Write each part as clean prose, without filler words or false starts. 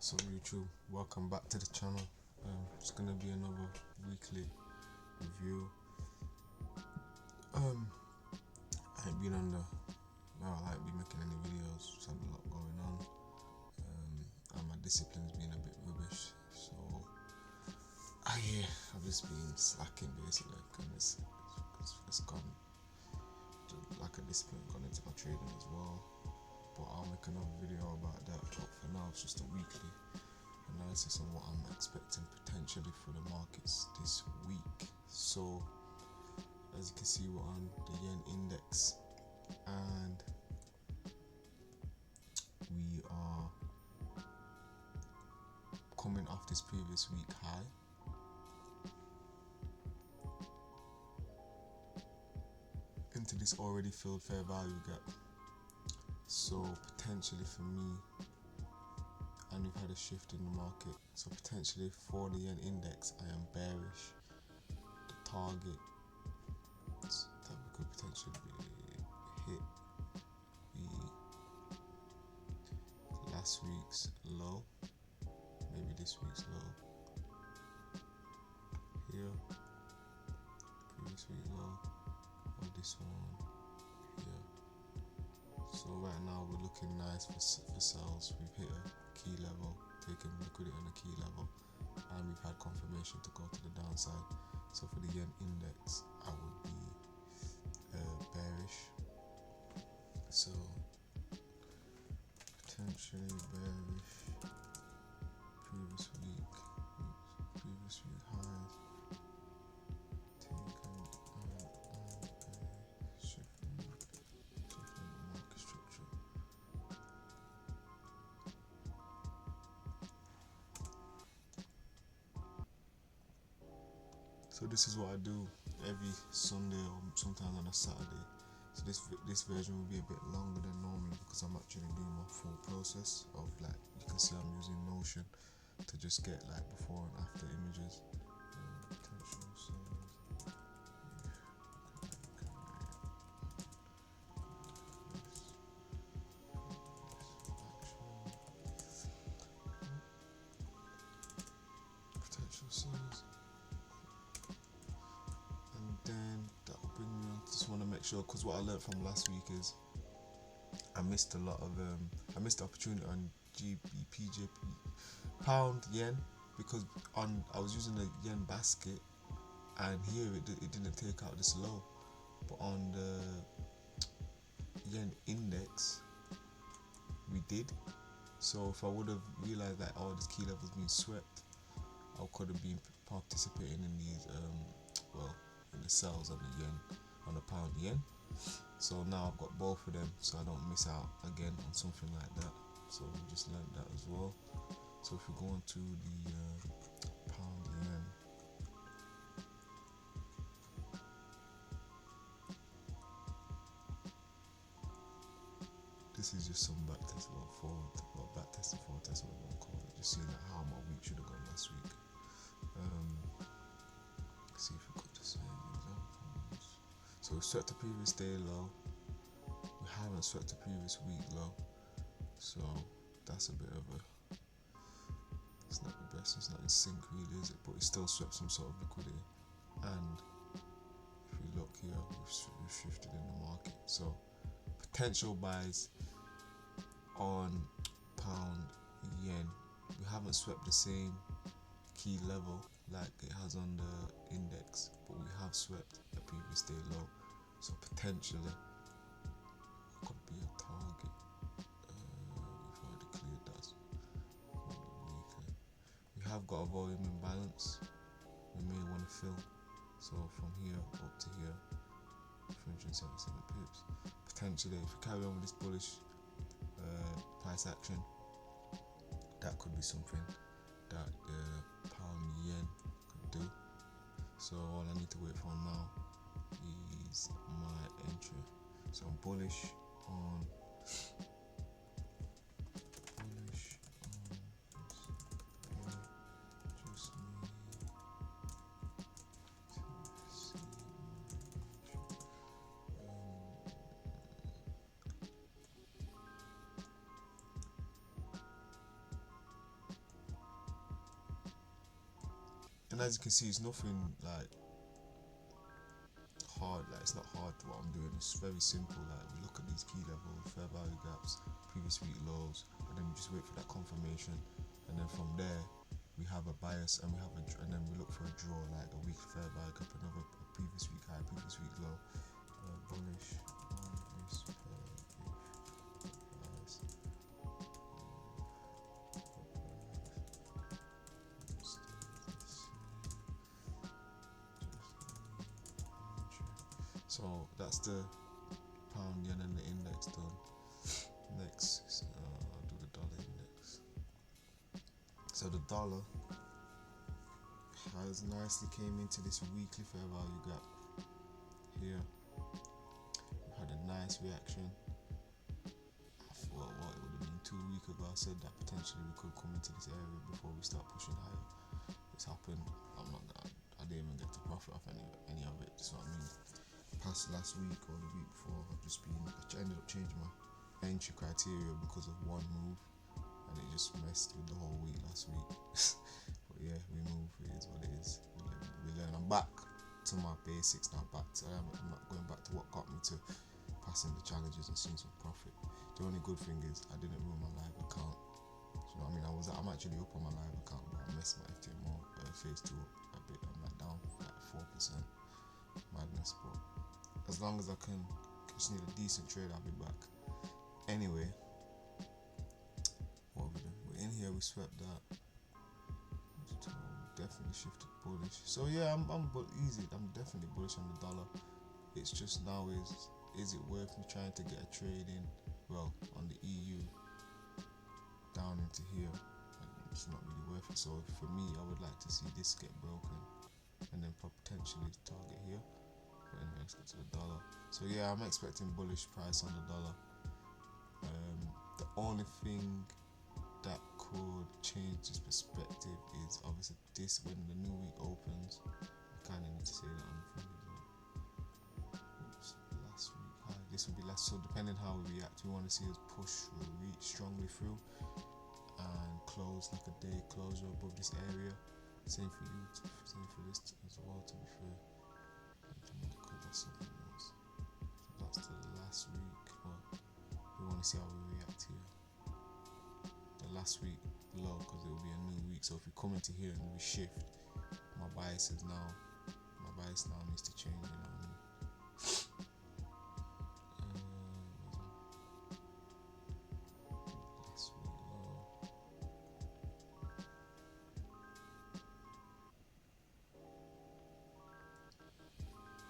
So YouTube, welcome back to the channel. It's gonna be another weekly review. I ain't been on the, well, I ain't been making any videos. Just had a lot going on, and my discipline's been a bit rubbish. So I've just been slacking basically, and it's gone. The lack of discipline gone into my trading as well. But I'll make another video about that. But for now, it's just a weekly analysis on what I'm expecting potentially for the markets this week. So as you can see, we're on the yen index and we are coming off this previous week high. Into this already filled fair value gap. So potentially for me, and we've had a shift in the market, so potentially for the yen index I am bearish. The target that we could potentially hit be last week's low, maybe this week's low here, previous week low, or this one here. So right now we're looking nice for sales. We've hit a key level, taking liquidity on a key level, and we've had confirmation to go to the downside. So for the yen index I would be bearish, so potentially bearish. Previous week highs taken, shifting the market structure. So this is what I do every Sunday or sometimes on a Saturday. So this version will be a bit longer than normal because I'm actually doing my full process of, like, you can see I'm using Notion to just get like before and after images. Potential sales. Potential sales. And then that will bring me on. Just want to make sure, because what I learned from last week is I missed a lot of I missed the opportunity on GBP, pound, yen, because I was using the yen basket, and here it didn't take out this low, but on the yen index we did. So if I would have realized that this key level's been swept, I could have been participating in these in the sales on the yen, on the pound yen. So now I've got both of them, so I don't miss out again on something like that. So we just learned that as well. So if we go on to the pound yen, this is just some back test, back test and forward test, whatever you call it. Just seeing like how my week should have gone last week. See if we got the same examples. So we swept the previous day low. We haven't swept the previous week low. So that's a bit of a, it's not the best, it's not in sync really, is it? But we still swept some sort of liquidity. And if we look here, we've shifted in the market. So potential buys on pound yen. We haven't swept the same key level like it has on the index, but we have swept a previous day low. So potentially could be a target. We've already cleared that on the weekly. We have got a volume imbalance we may want to fill. So from here up to here, 377 pips. Potentially, if we carry on with this bullish price action, that could be something that the pound yen could do. So all I need to wait for now is my entry. So I'm bullish on this. Just need to see my entry. And as you can see, it's nothing like hard. Like it's not hard what I'm doing. It's very simple. Like we look at these key levels, fair value gaps, previous week lows, and then we just wait for that confirmation. And then from there, we have a bias, and and then we look for a draw, like a week fair value gap, another a previous week high, previous week low, bullish on this price. So that's the pound yen and the index done. Next, I'll do the dollar index. So the dollar has nicely came into this weekly fair value gap here. We've had a nice reaction. I thought what it would have been 2 weeks ago. I said that potentially we could come into this area before we start pushing higher. It's happened. I didn't even get to profit off any of it. So I mean, past last week or the week before, I ended up changing my entry criteria because of one move, and it just messed with the whole week last week. But yeah, we move. It is what it is. We learn. I'm back to my basics now. I'm not going back to what got me to passing the challenges and seeing some profit. The only good thing is I didn't ruin my live account. You know what I mean? I'm actually up on my live account, but I messed my Ftmo phase 2 up a bit. I'm like down like 4%. Madness, but as long as I can just need a decent trade, I'll be back. Anyway, what are we doing? We're in here, we swept that. Definitely shifted bullish. So yeah, I'm definitely bullish on the dollar. It's just now is it worth me trying to get a trade in? Well, on the EU down into here, it's not really worth it. So for me, I would like to see this get broken and then potentially target here. But anyway, let's get to the dollar. So yeah, I'm expecting bullish price on the dollar. The only thing that could change this perspective is obviously this when the new week opens. I kind of need to say that on the thing as well. Oops, last week high. This will be last. So depending how we react, we want to see us push strongly through and close like a day closure above this area. Same for you. Same for this as well. To be fair. Because that's something else. So that's the last week. Well, we want to see how we react here. The last week low, because it will be a new week. So if we come into here and we shift, my bias now needs to change. You know what I mean? Last week low.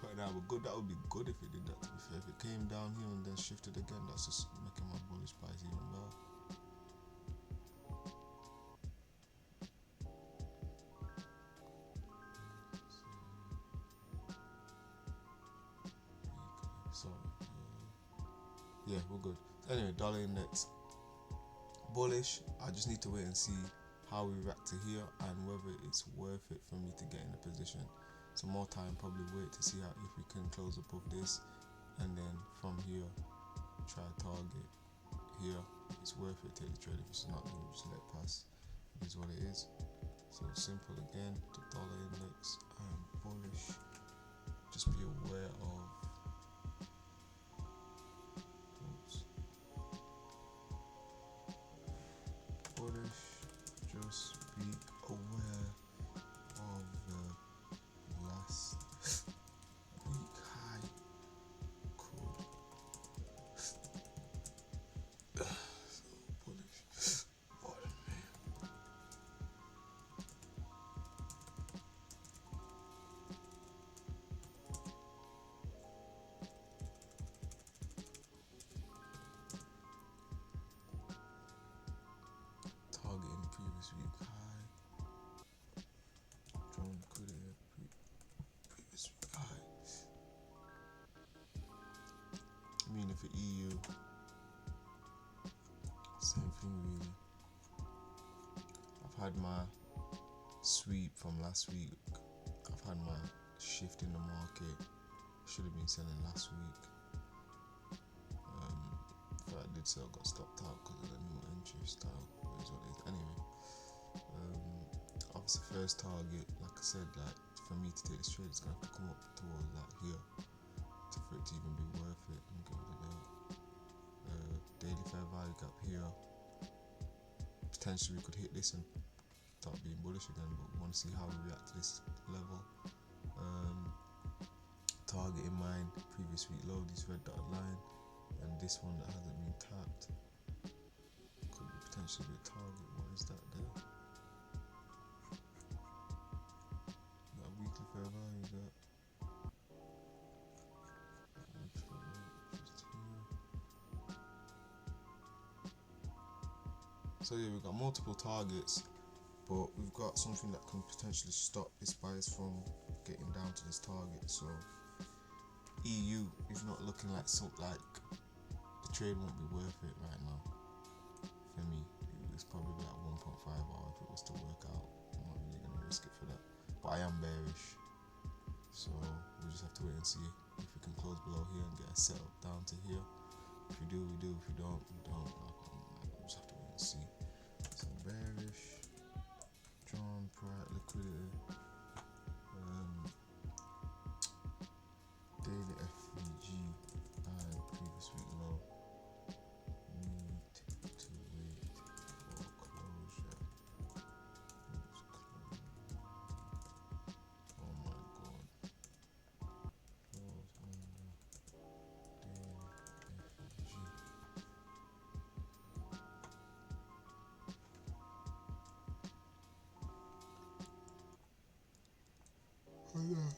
Right now, we're good. That would be good if it did that. To be fair, if it came down here and then shifted again, that's just making my bullish price even better. So yeah, we're good. Anyway, dollar index bullish. I just need to wait and see how we react to here and whether it's worth it for me to get in a position. Some more time, probably wait to see if we can close above this, and then from here try target here. If it's worth it, take the trade. If it's not, then we just let it pass. It is what it is. So simple again. The dollar index, I'm bullish. Just be aware of bullish. Just be aware of the last week high could bullish. Targeting previous week high. Drone liquidity previous week high. I mean, if the EU, same thing really. I've had my sweep from last week. I've had my shift in the market. Should have been selling last week. If I did sell, got stopped out because of the new entry style. Is what it is. Anyway, obviously first target, like I said, like for me to take this trade, it's gonna have to come up towards like here for it to even be worth it. I'm going to daily fair value gap here. Potentially we could hit this and start being bullish again, but we want to see how we react to this level. Target in mind, previous week low, this red dotted line, and this one that hasn't been tapped could be potentially a target. What is that there? That weekly fair value gap. Just here. So yeah, we've got multiple targets, but we've got something that can potentially stop this bias from getting down to this target. So EU is not looking like the trade won't be worth it right now. For me, it's probably like 1.5, or if it was to work out, I'm not really gonna risk it for that. But I am bearish, so we'll just have to wait and see if we can close below here and get a setup down to here. If we do, we do. If we don't, we don't. We'll just have to wait and see. So bearish, drawn, price, liquidity. Daily FVG and previous week low. Need to wait for closure. Oh my god. Close under daily FVG. Oh yeah.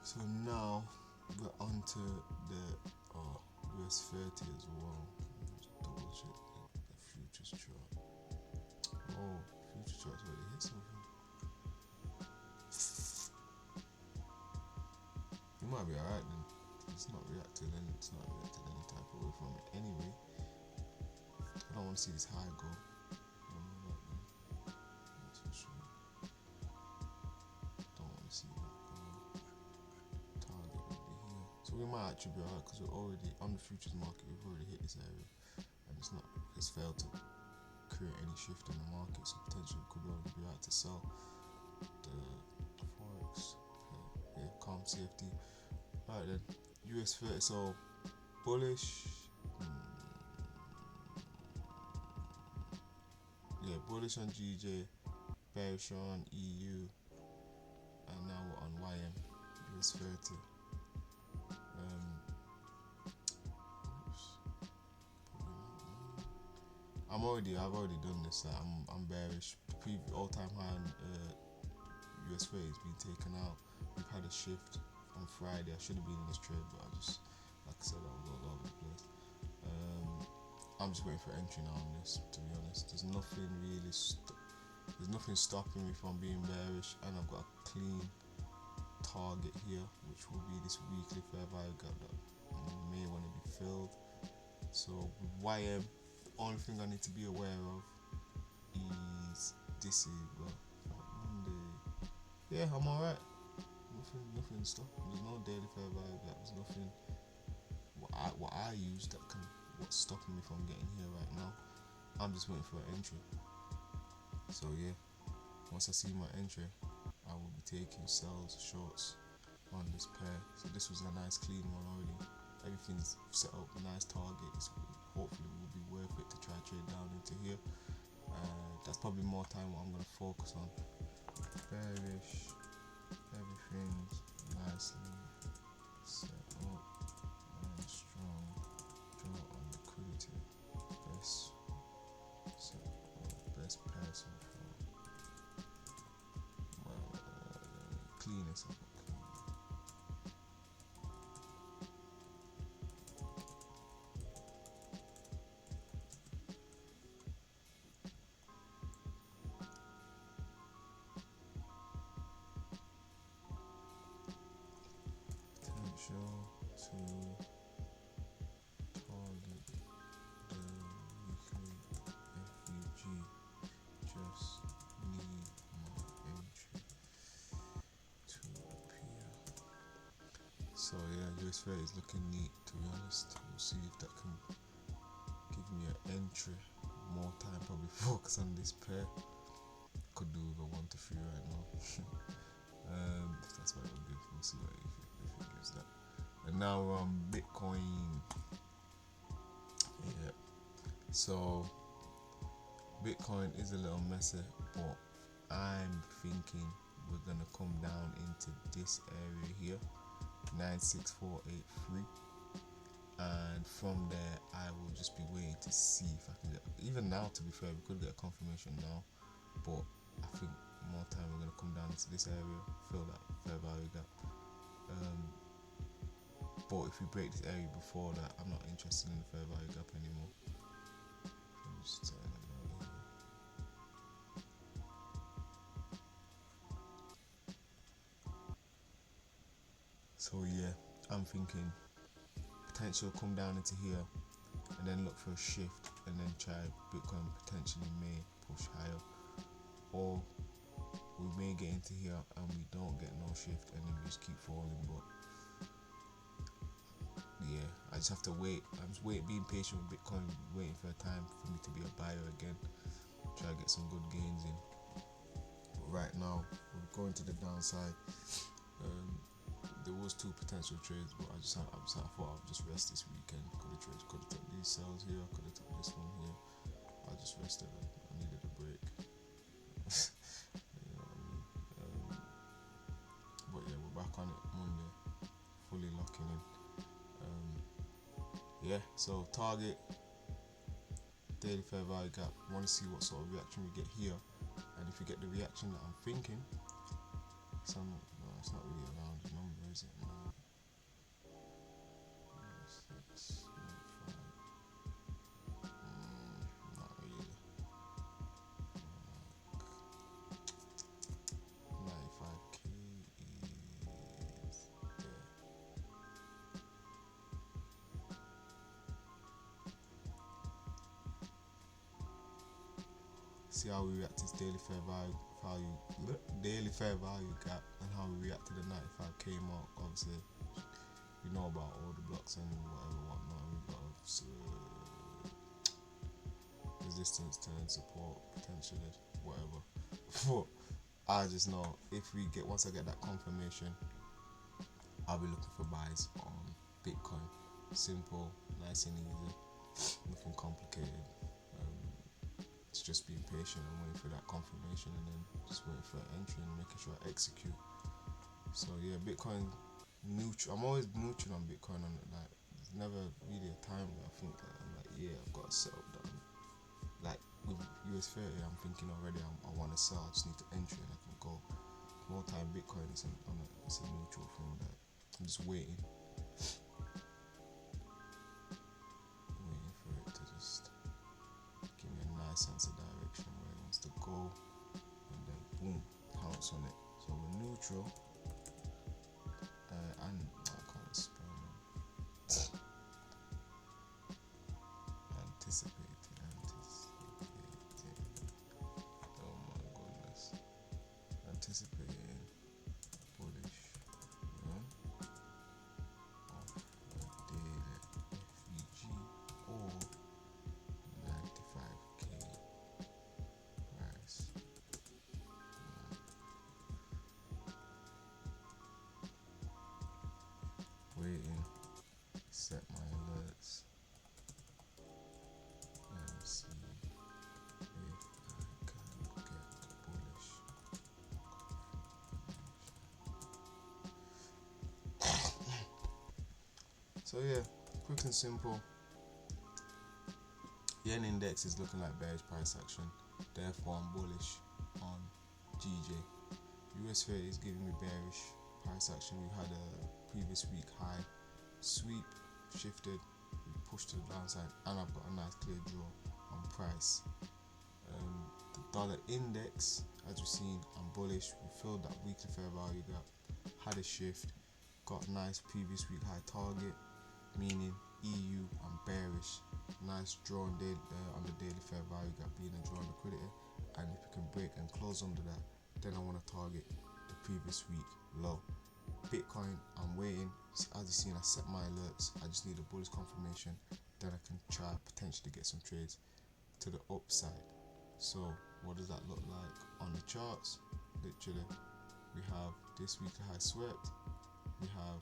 So now we're onto the US30 as well. Just double check the futures chart. Oh, future chart's already hit something. You might be alright then. It's not reacted any type of way from it anyway. I don't want to see this high go. That's for sure. Don't want to see that go. Target will be here. So we might actually be alright because we're already on the futures market. We've already hit this area, and it's failed to create any shift in the market. So potentially we could already be alright to sell the forex. Yeah, calm CFD. Alright then, US30. So bullish. Yeah, bullish on GJ, bearish on EU, and now we're on YM, US30. I've already done this. I'm bearish. All-time high on US30 has been taken out. We've had a shift on Friday. I should have been in this trade, but I just, like I said, I was all over the place. I'm just waiting for entry now on this, to be honest. There's nothing stopping me from being bearish, and I've got a clean target here, which will be this weekly fair value gap that may want to be filled. So with YM, the only thing I need to be aware of is this is Monday. Yeah, I'm alright. Nothing stopping. There's no daily fair value gap. There's nothing what I use what's stopping me from getting here right now. I'm just waiting for an entry. So yeah, once I see my entry, I will be taking sells, shorts on this pair. So this was a nice clean one already. Everything's set up, nice targets. Hopefully it will be worth it to try trade down into here. That's probably more time what I'm gonna focus on. Bearish, everything's nicely set up and strong. Draw on liquidity. Best pair so far. Cleanest of potential to target the weekly FVG. Just need my entry to appear. So yeah, US30 is looking neat, to be honest. We'll see if that can give me an entry. More time probably focus on this pair. could do with a 1 to 3 right now. If that's what it will give, we'll see what if it gives that. And now we're on Bitcoin. Yeah. So Bitcoin is a little messy, but I'm thinking we're gonna come down into this area here, 96483, and from there I will just be waiting to see if I can get, even now to be fair we could get a confirmation now, but I think more time we're gonna come down into this area, fill that fair value gap. But if we break this area before that, I'm not interested in the fair value gap anymore. Just turn it over here. So yeah, I'm thinking potential come down into here and then look for a shift and then try Bitcoin potentially may push higher, or we may get into here and we don't get no shift and then we just keep falling. But yeah, I just have to wait. I'm just being patient with Bitcoin, waiting for a time for me to be a buyer again, try to get some good gains in. But right now we're going to the downside. There was 2 potential trades, but I thought I'd just rest this weekend. Could have took these sales here, could have took this one here. I just rested. I needed a break. You know what I mean? But yeah, we're back on it Monday, fully locking in. Yeah, so target daily fair value gap. Want to see what sort of reaction we get here, and if we get the reaction that I'm thinking, it's not really around the number, is it? No. 6, 5. Not really. 95k is there. See how we react to this daily fair value gap, and how we react to the 95k mark. Obviously, we know about all the blocks and whatnot. We've got resistance, turn, support, potentially, whatever. But I just know once I get that confirmation, I'll be looking for buys on Bitcoin. Simple, nice and easy, nothing complicated. It's just being patient and waiting for that confirmation, and then just waiting for an entry and making sure I execute. So yeah, Bitcoin neutral. I'm always neutral on Bitcoin. On it, like there's never really a time where I think that I'm like, yeah, I've got to settle down. Like with US30, I'm thinking already I want to sell. I just need to entry and I can go. More time Bitcoin is it's a neutral thing. Like I'm just waiting for it to just give me a nice sense of direction where it wants to go, and then boom, pounce on it. So we're neutral, and I can't spell man. Anticipating. Oh my goodness. Anticipating bullish run of a daily FVG or 95k price. Waiting, set my alerts, and see if I can get bullish confirmation. So yeah, quick and simple. Yen index is looking like bearish price action, therefore I'm bullish on GJ. US30 is giving me bearish price action. We've had a previous week high sweep, shifted, we pushed to the downside, and I've got a nice clear draw on price. The dollar index, as we've seen, I'm bullish. We filled that weekly fair value gap, had a shift, got nice previous week high target, meaning EU I'm bearish. Nice draw on the daily fair value gap, being a draw on liquidity, and if we can break and close under that, then I want to target the previous week low. Bitcoin, I'm waiting. As you've seen, I set my alerts. I just need a bullish confirmation, then I can try potentially get some trades to the upside. So what does that look like on the charts? Literally, we have this weekly high swept, we have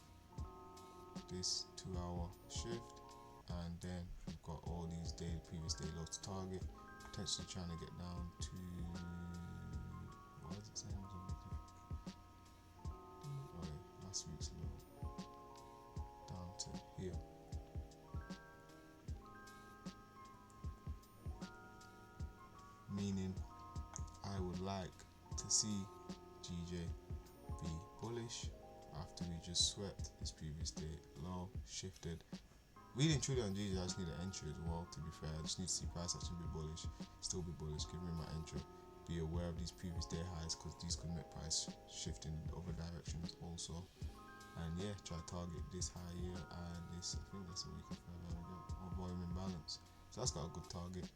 this 2-hour shift, and then we've got all these previous day lows to target, potentially trying to get down to, what is it saying? Okay, last week's low down to here. Meaning I would like to see GJ be bullish after we just swept this previous day low, shifted. Really and truly on GJ, I just need an entry as well, to be fair. I just need to see price action be bullish, still be bullish, give me my entry. Be aware of these previous day highs because these could make price shift in other directions also. And yeah, try to target this high here and this, I think that's a weekly fair value gap or volume imbalance. So that's got a good target.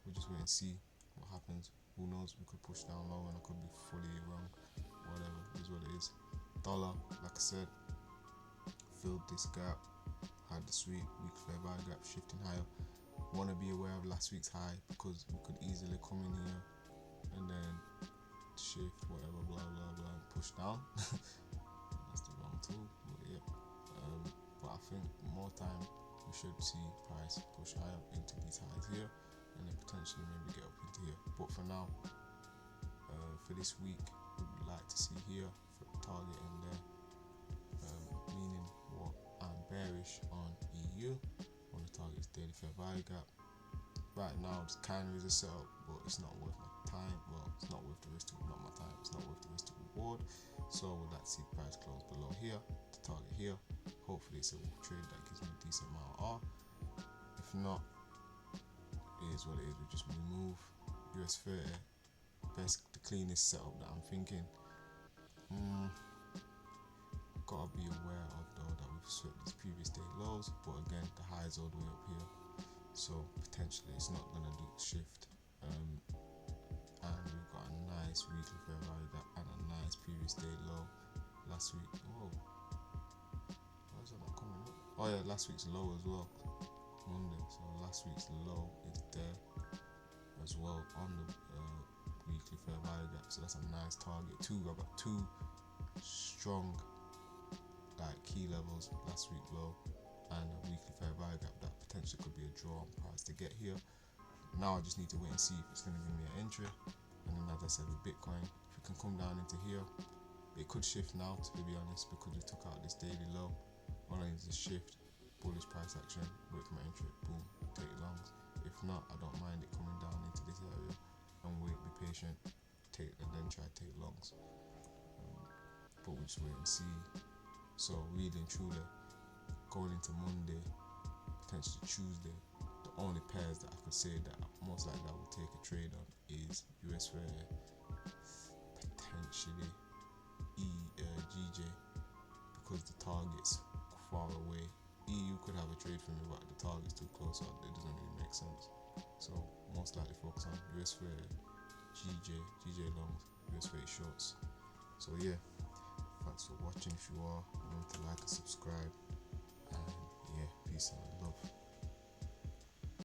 We'll just wait and see what happens. Who knows, we could push down low and I could be fully wrong. Whatever, it is what it is. Dollar, like I said, filled this gap, had the sweet weekly fair value gap shifting higher. Want to be aware of last week's high because we could easily come in here and then shift whatever, blah blah blah, and push down. That's the wrong tool, but yeah. But I think more time we should see price push higher into these highs here and then potentially maybe get up into here. But for now, for this week, we'd like to see here for target in there, meaning what I'm bearish on EU. On the target's daily fair value gap. Right now, this kind of is a setup, but it's not worth my time. Well, it's not worth the risk to, not my time. It's not worth the risk to reward. So I would like to see the price close below here, the target here. Hopefully, it's a trade that gives me a decent amount of R. If not, it is what it is. We just move. US30, best, the cleanest setup that I'm thinking. Gotta be aware of though that we've swept these previous day lows, but again, the highs all the way up here. So potentially it's not gonna do shift, and we've got a nice weekly fair value gap and a nice previous day low last week. Whoa, why is that not coming up? Oh yeah, last week's low as well, Monday. So last week's low is there as well on the weekly fair value gap. So that's a nice target. I've got two strong like key levels, last week low and a weekly fair value gap that potentially could be a draw on price to get here. Now I just need to wait and see if it's going to give me an entry. And then as I said with Bitcoin, if it can come down into here, it could shift now, to be honest, because we took out this daily low. All I need is a shift, bullish price action, wait for my entry, boom, take longs. If not, I don't mind it coming down into this area and wait, be patient, take, and then try to take longs. But we'll just wait and see. So really and truly, going into Monday, potentially Tuesday, the only pairs that I could say that most likely I will take a trade on is US30, potentially GJ, because the target's far away. EU could have a trade for me, but the target's too close, so it doesn't really make sense. So most likely focus on US30, GJ longs, US30 shorts. So yeah, thanks for watching. If you are, remember to like and subscribe, and yeah, peace and love.